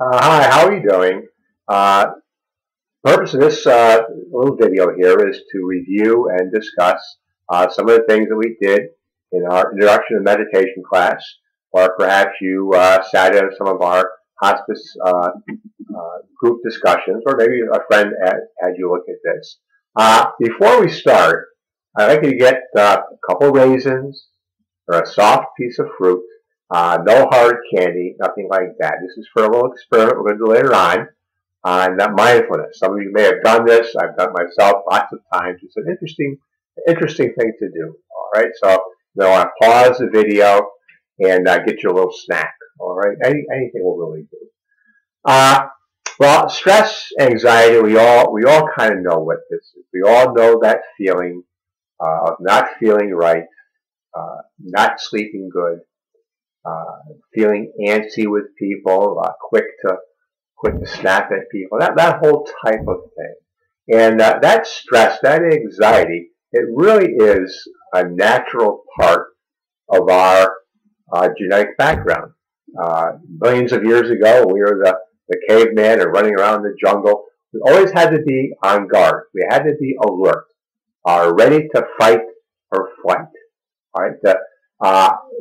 Hi, how are you doing? Purpose of this little video here is to review and discuss some of the things that we did in our introduction to meditation class, or perhaps you sat in some of our hospice group discussions, or maybe a friend had you look at this. Before we start, I'd like you to get a couple raisins or a soft piece of fruit. No hard candy, nothing like that. This is for a little experiment we're going to do later on that mindfulness. Some of you may have done this. I've done it myself lots of times. It's an interesting thing to do. All right, so I'll pause the video and get you a little snack. All right, anything will really do. Well, stress, anxiety, we all kind of know what this is. We all know that feeling of not feeling right, not sleeping good, feeling antsy with people, quick to snap at people, that whole type of thing. And that stress, that anxiety, it really is a natural part of our genetic background. Millions of years ago, we were the caveman and running around the jungle. We always had to be on guard. We had to be alert, ready to fight or flight. All right,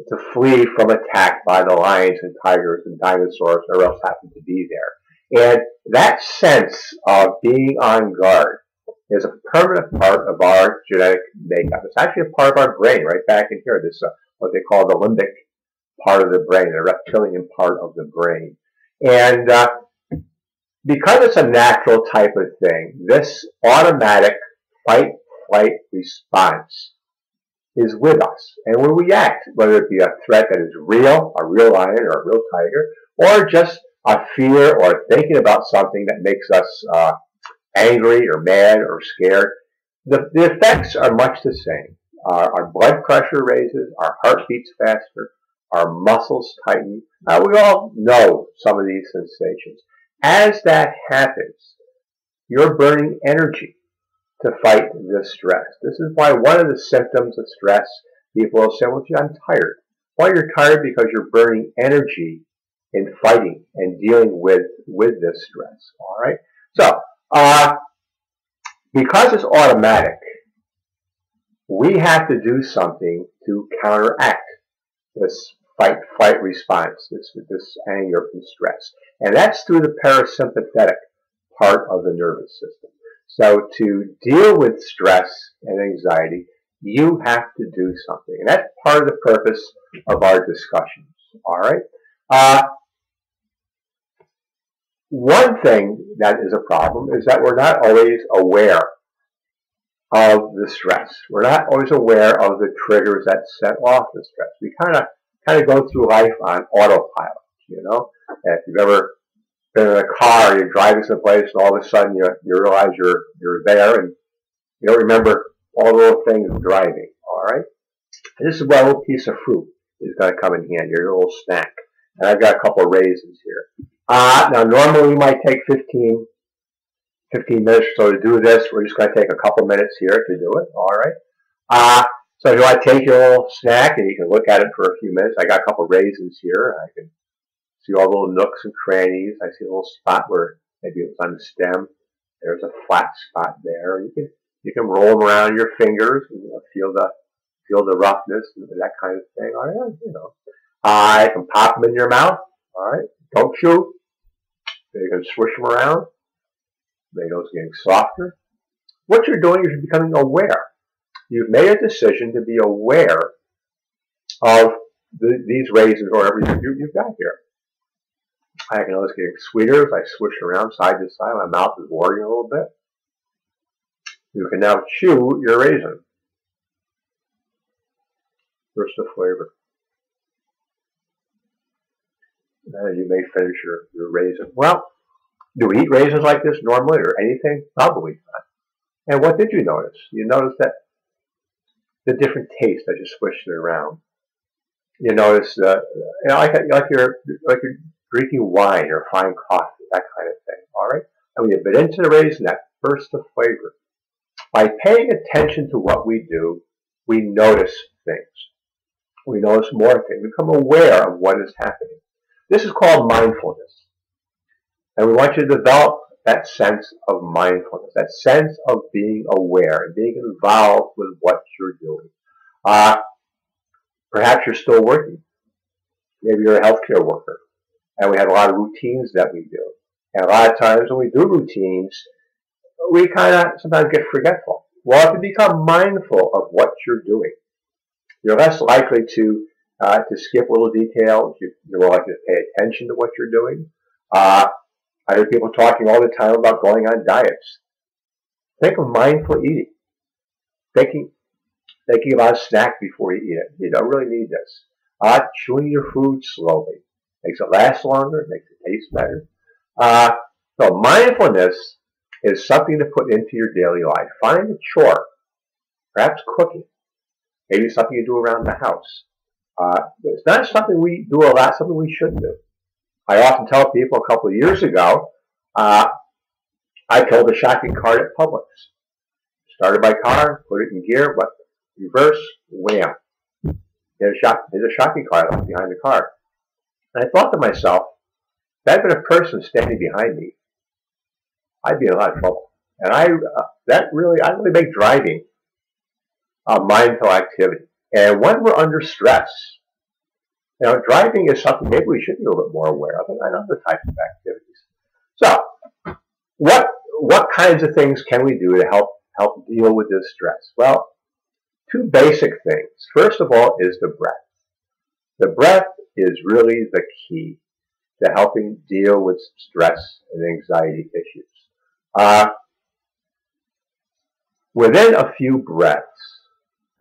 to flee from attack by the lions and tigers and dinosaurs or else happened to be there. And that sense of being on guard is a permanent part of our genetic makeup. It's actually a part of our brain right back in here. This what they call the limbic part of the brain, the reptilian part of the brain. And because it's a natural type of thing, this automatic fight-flight response is with us. And when we act, whether it be a threat that is real, a real lion or a real tiger, or just a fear or thinking about something that makes us angry or mad or scared, the effects are much the same. Our blood pressure raises, our heart beats faster, our muscles tighten. We all know some of these sensations. As that happens, you're burning energy to fight this stress. This is why one of the symptoms of stress, people will say, well, gee, I'm tired. Well, you're tired because you're burning energy in fighting and dealing with this stress. All right. So, because it's automatic, we have to do something to counteract this fight-flight response, this anger and stress. And that's through the parasympathetic part of the nervous system. So to deal with stress and anxiety, you have to do something. And that's part of the purpose of our discussions. All right. One thing that is a problem is that we're not always aware of the stress. We're not always aware of the triggers that set off the stress. We kind of go through life on autopilot. If you've ever been in a car, you're driving someplace, and all of a sudden you realize you're there, and you don't remember all the little things of driving. All right. And this is where a little piece of fruit is going to come in handy. Your little snack. And I've got a couple of raisins here. Now, normally we might take 15 minutes or so to do this. We're just going to take a couple minutes here to do it. All right. So if you want to take your little snack and you can look at it for a few minutes, I got a couple of raisins here. I can see all the little nooks and crannies. I see a little spot where maybe it was on the stem. There's a flat spot there. You can roll them around your fingers and feel the roughness and that kind of thing. All right. I can pop them in your mouth. All right. Don't chew. You can swish them around. Tomatoes getting softer. What you're doing is you're becoming aware. You've made a decision to be aware of these raisins or whatever you've got here. I can notice getting sweeter as I swish around side to side. My mouth is watering a little bit. You can now chew your raisin. First the flavor. And you may finish your raisin. Well, do we eat raisins like this normally or anything? Probably not. And what did you notice? You noticed that the different taste as you swished it around. You notice like you're drinking wine or fine coffee, that kind of thing. All right. And when you bit into the raisin, that burst of flavor. By paying attention to what we do, we notice things. We notice more things. We become aware of what is happening. This is called mindfulness. And we want you to develop that sense of mindfulness, that sense of being aware and being involved with what you're doing. Perhaps you're still working. Maybe you're a healthcare worker. And we have a lot of routines that we do. And a lot of times when we do routines, we kind of sometimes get forgetful. Well, if you become mindful of what you're doing, you're less likely to skip little details. You're more likely to pay attention to what you're doing. I hear people talking all the time about going on diets. Think of mindful eating. Thinking about a snack before you eat it. You don't really need this. Chewing your food slowly. Makes it last longer, makes it taste better. So mindfulness is something to put into your daily life. Find a chore, perhaps cooking, maybe something you do around the house. It's not something we do a lot, something we should do. I often tell people a couple of years ago, I pulled a shopping cart at Publix. Started my car, put it in gear, but reverse, wham. There's a shopping cart left behind the car. And I thought to myself, if I'd been a person standing behind me, I'd be in a lot of trouble. And I really make driving a mindful activity. And when we're under stress, driving is something maybe we should be a little bit more aware of, and other types of activities. So, what kinds of things can we do to help deal with this stress? Well, two basic things. First of all is the breath. The breath is really the key to helping deal with stress and anxiety issues. Within a few breaths,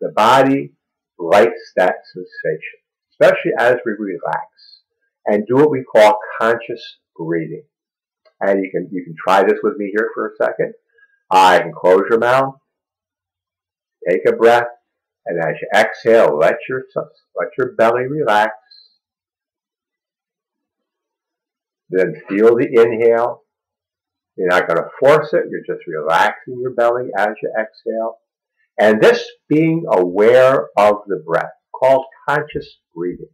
the body likes that sensation, especially as we relax and do what we call conscious breathing. And you can try this with me here for a second. You can close your mouth, take a breath, and as you exhale, let your belly relax. Then feel the inhale. You're not going to force it. You're just relaxing your belly as you exhale. And this being aware of the breath, called conscious breathing.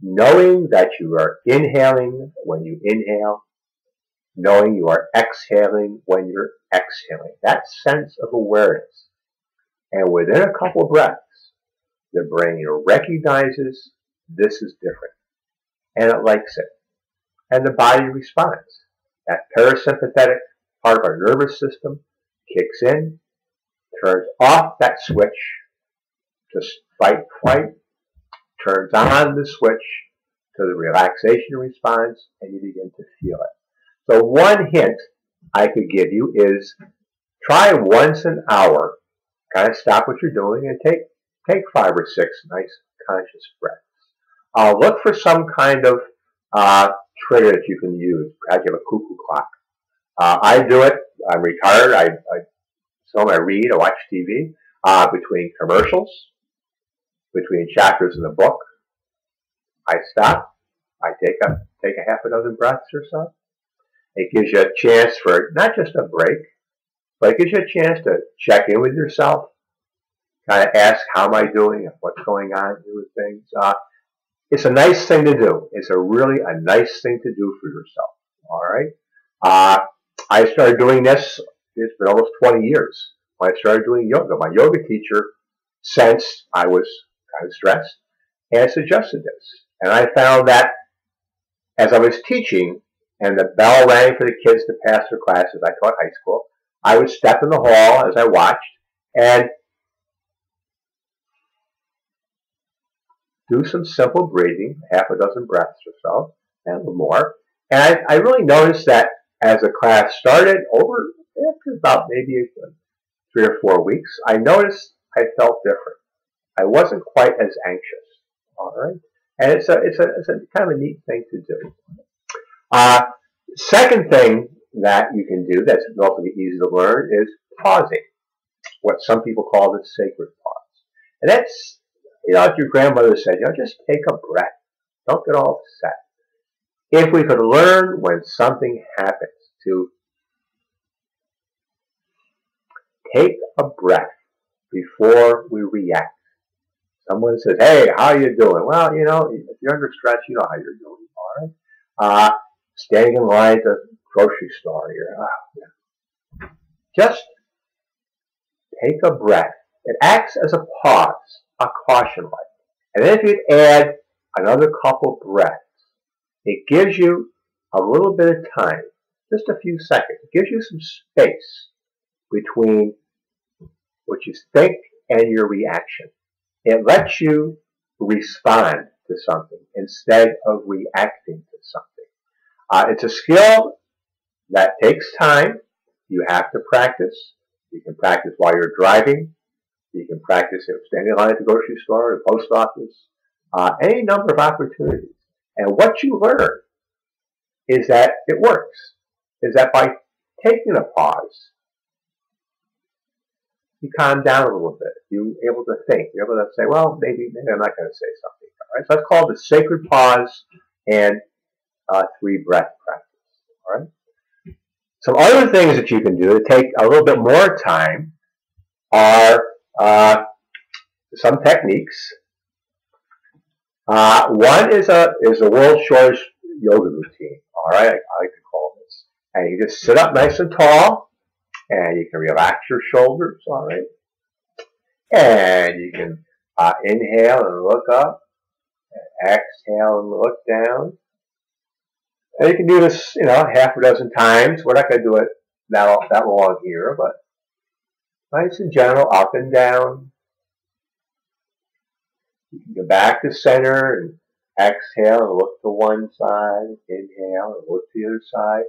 Knowing that you are inhaling when you inhale. Knowing you are exhaling when you're exhaling. That sense of awareness. And within a couple of breaths, the brain recognizes this is different. And it likes it. And the body responds. That parasympathetic part of our nervous system kicks in, turns off that switch to fight, flight, turns on the switch to the relaxation response, and you begin to feel it. So one hint I could give you is try once an hour, kind of stop what you're doing and take 5 or 6 nice conscious breaths. Look for some kind of trigger that you can use. Perhaps you have a cuckoo clock. I do it. I'm retired. I read, I watch TV. Between commercials, between chapters in the book, I stop. I take a half a dozen breaths or so. It gives you a chance for not just a break, but it gives you a chance to check in with yourself, kind of ask, how am I doing? What's going on with things? It's a nice thing to do. It's really a nice thing to do for yourself. All right. I started doing this. It's been almost 20 years. When I started doing yoga, my yoga teacher sensed I was kind of stressed and suggested this. And I found that as I was teaching and the bell rang for the kids to pass their classes, I taught high school, I would step in the hall as I watched and do some simple breathing, half a dozen breaths or so, and a little more. And I really noticed that as the class started, after about maybe 3 or 4 weeks, I noticed I felt different. I wasn't quite as anxious. All right, and it's a kind of a neat thing to do. Second thing that you can do that's relatively easy to learn is pausing, what some people call the sacred pause. And that's, as your grandmother said, just take a breath. Don't get all upset. If we could learn when something happens to take a breath before we react. Someone says, hey, how are you doing? Well, if you're under stress, you know how you're doing, all right? Standing in line to grocery store. Just take a breath. It acts as a pause, a caution light. And then if you add another couple breaths, it gives you a little bit of time, just a few seconds. It gives you some space between what you think and your reaction. It lets you respond to something instead of reacting to something. It's a skill that takes time. You have to practice. You can practice while you're driving. You can practice standing in line at the grocery store or the post office. Any number of opportunities. And what you learn is that it works. Is that by taking a pause, you calm down a little bit. You're able to think. You're able to say, well, maybe I'm not going to say something. All right? So that's called the sacred pause and 3 breath practice. All right? Some other things that you can do to take a little bit more time are some techniques. One is a world's shortest yoga routine. All right, I like to call this. And you just sit up nice and tall, and you can relax your shoulders. All right, and you can inhale and look up, and exhale and look down. And you can do this, half a dozen times. We're not going to do it that long here, but nice and gentle, up and down. You can go back to center and exhale and look to one side, inhale and look to the other side.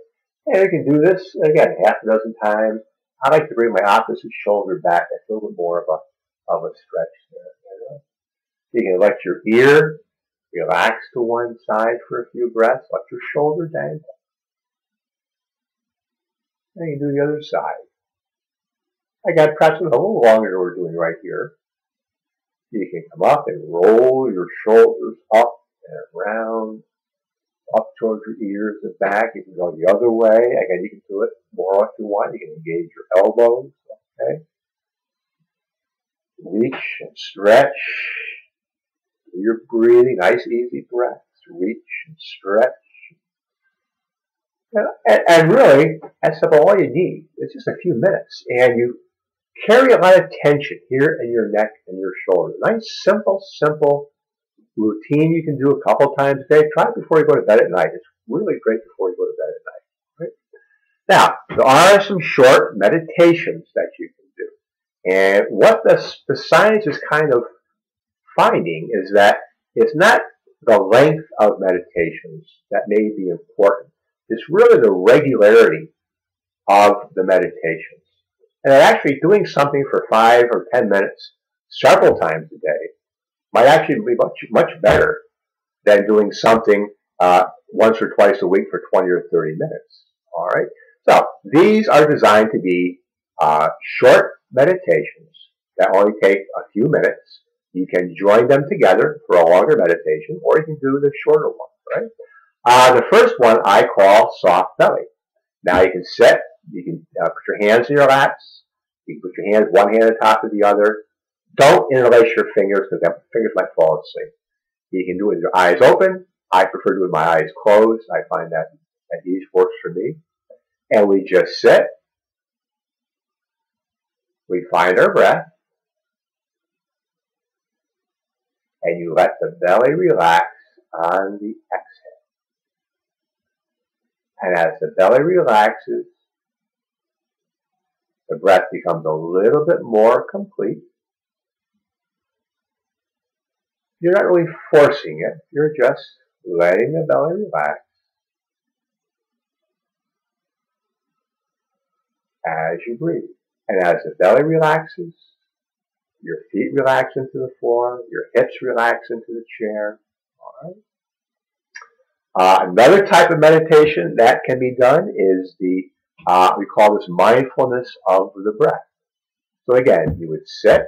And you can do this, again, half a dozen times. I like to bring my opposite shoulder back. I feel a bit more of a stretch there. You can let your ear relax to one side for a few breaths. Let your shoulder dangle. And you can do the other side. Again, perhaps a little longer than we're doing right here. You can come up and roll your shoulders up and around, up towards your ears and back. You can go the other way. Again, you can do it more if you want. You can engage your elbows. Okay. Reach and stretch. Do your breathing. Nice, easy breaths. Reach and stretch. And really, that's about all you need. It's just a few minutes. And you carry a lot of tension here in your neck and your shoulders. Nice, simple routine you can do a couple times a day. Try it before you go to bed at night. It's really great before you go to bed at night. Right? Now, there are some short meditations that you can do. And what the science is kind of finding is that it's not the length of meditations that may be important. It's really the regularity of the meditations. And actually doing something for 5 or 10 minutes several times a day might actually be much better than doing something once or twice a week for 20 or 30 minutes. All right. So these are designed to be short meditations that only take a few minutes. You can join them together for a longer meditation, or you can do the shorter one. Right. The first one I call soft belly. Now you can sit. You can put your hands in your laps. You can put your hands, one hand on top of the other. Don't interlace your fingers because the fingers might fall asleep. You can do it with your eyes open. I prefer doing my eyes closed. I find that ease works for me. And we just sit. We find our breath. And you let the belly relax on the exhale. And as the belly relaxes, the breath becomes a little bit more complete. You're not really forcing it. You're just letting the belly relax as you breathe. And as the belly relaxes, your feet relax into the floor, your hips relax into the chair. All right. Another type of meditation that can be done is we call this mindfulness of the breath. So again, you would sit,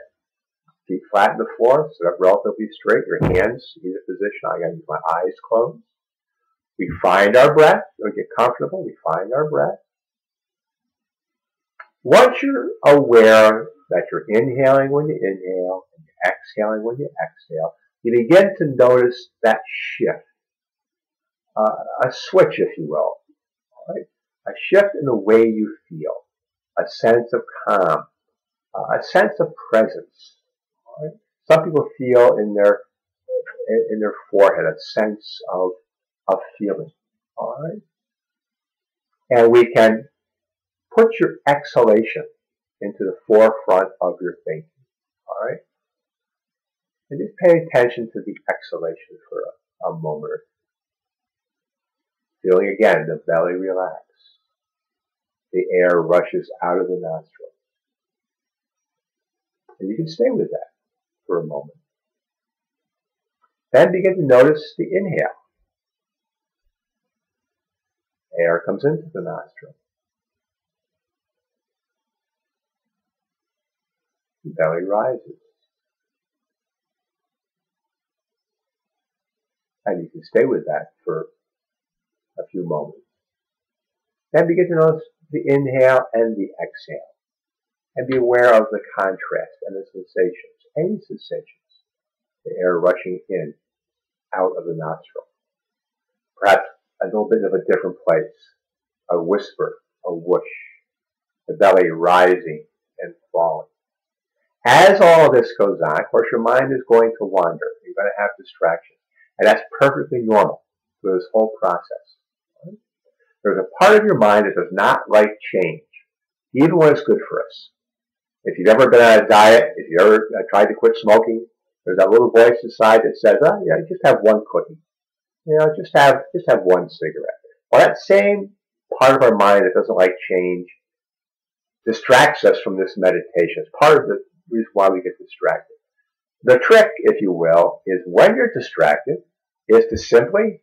feet flat on the floor, sit up relatively straight, your hands in either position. I got my eyes closed. We find our breath. We get comfortable. We find our breath. Once you're aware that you're inhaling when you inhale and you're exhaling when you exhale, you begin to notice that shift, a switch, if you will. All right? a shift in the way you feel, a sense of calm, a sense of presence. All right? Some people feel in their forehead a sense of feeling. All right? And we can put your exhalation into the forefront of your thinking. All right? And just pay attention to the exhalation for a moment. Feeling again the belly relax. The air rushes out of the nostrils. And you can stay with that for a moment. Then begin to notice the inhale. Air comes into the nostril. The belly rises. And you can stay with that for a few moments. Then begin to notice the inhale and the exhale. And be aware of the contrast and the sensations, any sensations. The air rushing in, out of the nostril. Perhaps a little bit of a different place. A whisper, a whoosh. The belly rising and falling. As all of this goes on, of course, your mind is going to wander. You're going to have distractions. And that's perfectly normal through this whole process. There's a part of your mind that does not like change, even when it's good for us. If you've ever been on a diet, if you ever tried to quit smoking, there's that little voice inside that says, oh, yeah, just have one cookie. Just have one cigarette. Well, that same part of our mind that doesn't like change distracts us from this meditation. It's part of the reason why we get distracted. The trick, if you will, is when you're distracted, is to simply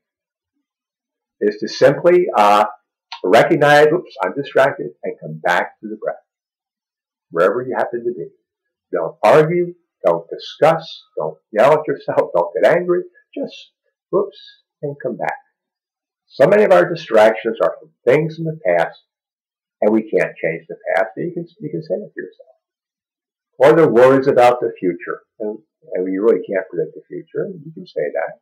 recognize, oops, I'm distracted, and come back to the breath, wherever you happen to be. Don't argue, don't discuss, don't yell at yourself, don't get angry, just, oops, and come back. So many of our distractions are from things in the past, and we can't change the past, and you can say it to yourself. Or the worries about the future, and you really can't predict the future, and you can say that.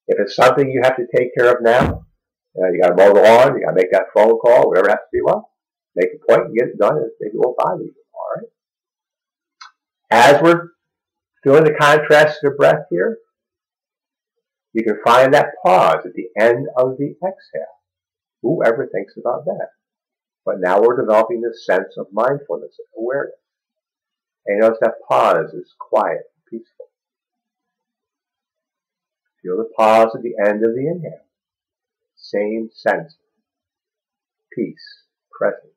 If it's something you have to take care of now, you got to mow the lawn, you got to make that phone call, whatever it has to be, well, make a point and get it done, and maybe it won't bother you. All right. As we're feeling the contrast of the breath here, you can find that pause at the end of the exhale. Whoever thinks about that? But now we're developing this sense of mindfulness and awareness. And you notice that pause is quiet and peaceful. Feel the pause at the end of the inhale. Same sense. Peace, presence,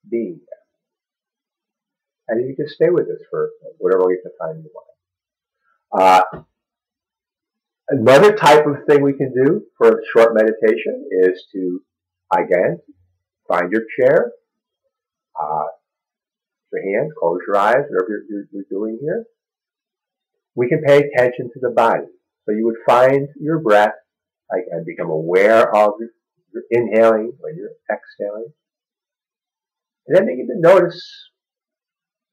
being there. And you can stay with this for whatever length of time you want. Another type of thing we can do for a short meditation is to, again, find your chair, your hands, close your eyes, whatever you're doing here. We can pay attention to the body. So you would find your breath, again, become aware of your inhaling when you're exhaling. And then begin to notice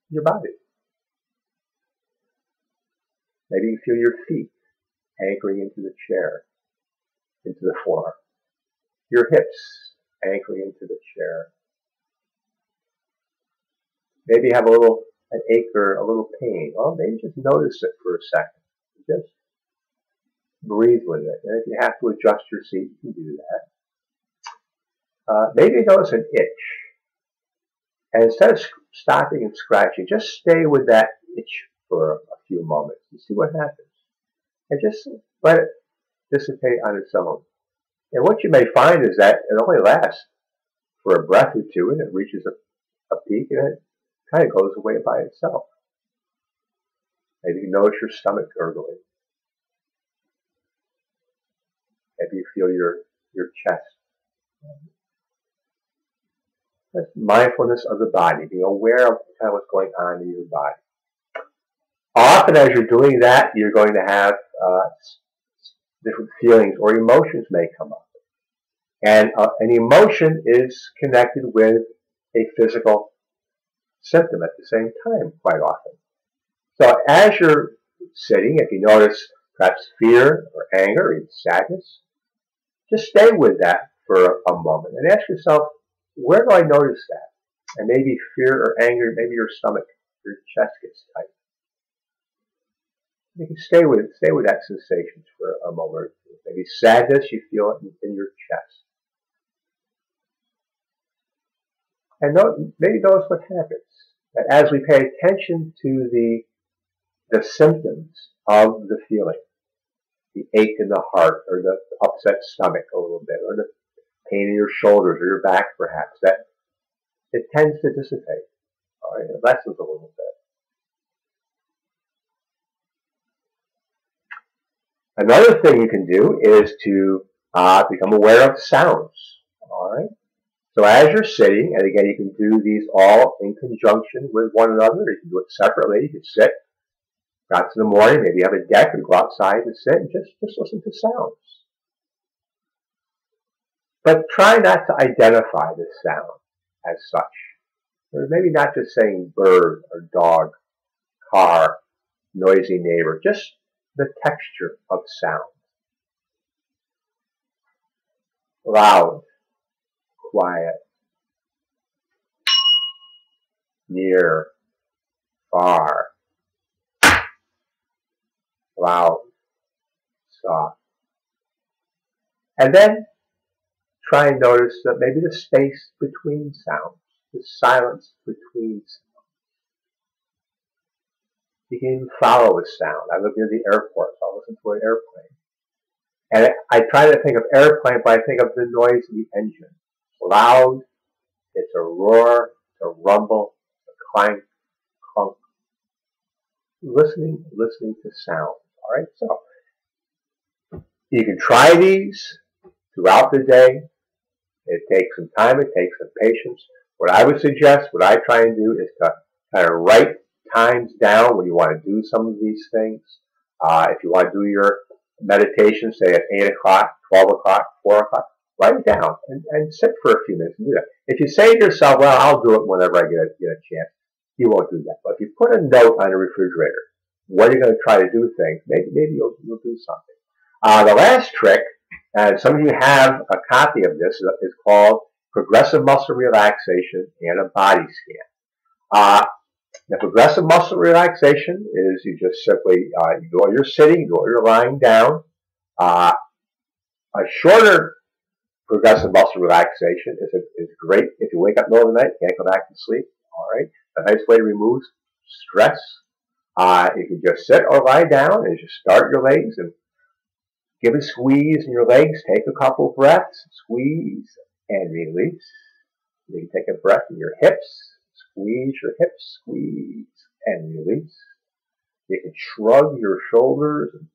your body. Maybe you feel your feet anchoring into the chair, into the floor. Your hips anchoring into the chair. Maybe you have an ache or a little pain. Well, maybe just notice it for a second. Just breathe with it. And if you have to adjust your seat, you can do that. Maybe you notice an itch. And instead of stopping and scratching, just stay with that itch for a few moments and see what happens. And just let it dissipate on its own. And what you may find is that it only lasts for a breath or two, and it reaches a peak, and it kind of goes away by itself. Maybe you notice your stomach gurgling. Maybe you feel your chest. That's mindfulness of the body, being aware of kind of what's going on in your body. Often as you're doing that, you're going to have different feelings or emotions may come up. And an emotion is connected with a physical symptom at the same time quite often. So as you're sitting, if you notice perhaps fear or anger or even sadness, just stay with that for a moment and ask yourself, where do I notice that? And maybe fear or anger, maybe your stomach, your chest gets tight. You can stay with that sensation for a moment. Maybe sadness, you feel it in your chest. And maybe notice what happens. That as we pay attention to the symptoms of the feeling, the ache in the heart, or the upset stomach a little bit, or the pain in your shoulders or your back perhaps, that it tends to dissipate. All right, it lessens a little bit. Another thing you can do is to become aware of sounds. All right. So as you're sitting, and again, you can do these all in conjunction with one another. You can do it separately. You can sit. Perhaps in the morning, maybe you have a deck and go outside and sit and just listen to sounds. But try not to identify the sound as such. Or maybe not just saying bird or dog, car, noisy neighbor, just the texture of sound. Loud, quiet, near, far, loud, soft. And then try and notice that maybe the space between sounds, the silence between sounds. You can even follow a sound. I live near the airport, so I'll listen to an airplane. And I try to think of airplane, but I think of the noise of the engine. It's loud, it's a roar, it's a rumble, a clank, clunk. Listening to sound. All right, so you can try these throughout the day. It takes some time, it takes some patience. What I would suggest, what I try and do is to kind of write times down when you want to do some of these things. If you want to do your meditation, say at 8 o'clock, 12 o'clock, 4 o'clock, write it down and sit for a few minutes and do that. If you say to yourself, well, I'll do it whenever I get a chance, you won't do that. But if you put a note on the refrigerator, when you're going to try to do things, maybe you'll do something. The last trick, and some of you have a copy of this, is called Progressive Muscle Relaxation and a Body Scan. The progressive muscle relaxation is you just simply you do while you're sitting, you do while you're lying down. A shorter progressive muscle relaxation is great if you wake up in the middle of the night, can't go back to sleep. All right, a nice way to remove stress. You can just sit or lie down and just start your legs and give a squeeze in your legs. Take a couple breaths, squeeze and release. You can take a breath in your hips. Squeeze your hips, squeeze and release. You can shrug your shoulders and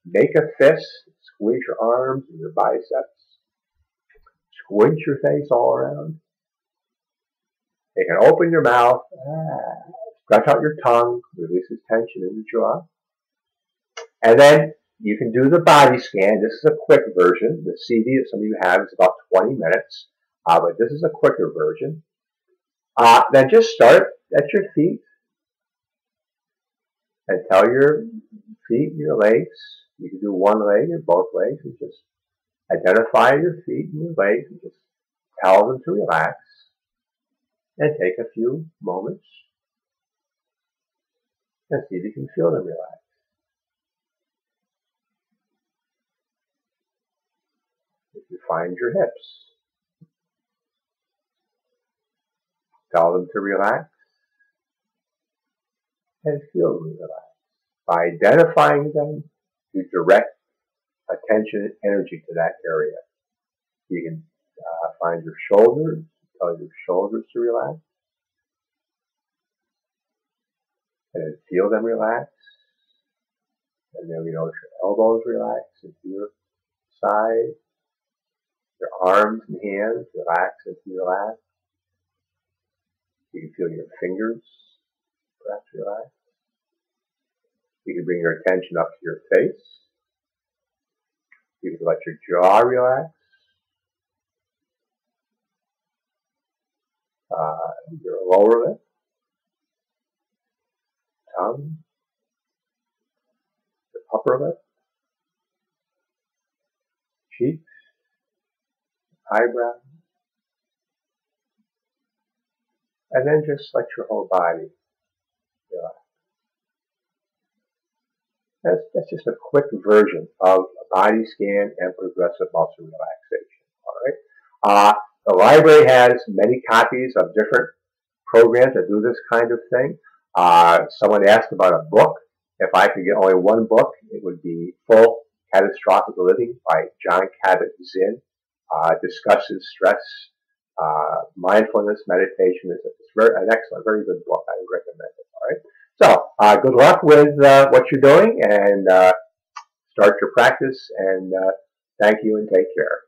make a fist. Squeeze your arms and your biceps. Squinch your face all around. You can open your mouth, stretch out your tongue, releases tension in the jaw. And then you can do the body scan. This is a quick version. The CD that some of you have is about 20 minutes. But this is a quicker version. Then just start at your feet and tell your feet and your legs. You can do one leg or both legs and just identify your feet and your legs and just tell them to relax and take a few moments and see if you can feel them relax. If you find your hips, tell them to relax and feel them relax. By identifying them, you direct attention and energy to that area. You can find your shoulders, tell your shoulders to relax, and then feel them relax. And then your elbows relax into your side, your arms and hands relax into your lap. You can feel your fingers perhaps relax. You can bring your attention up to your face. You can let your jaw relax. Your lower lip, tongue, your upper lip, cheeks, eyebrows, and then just let your whole body relax. That's just a quick version of a body scan and progressive muscle relaxation. All right. The library has many copies of different programs that do this kind of thing. Someone asked about a book. If I could get only one book, it would be Full Catastrophic Living by Jon Kabat-Zinn. Discusses stress, mindfulness, meditation. It's an excellent, very good book. I would recommend it. All right. So, good luck with what you're doing, and start your practice. And thank you, and take care.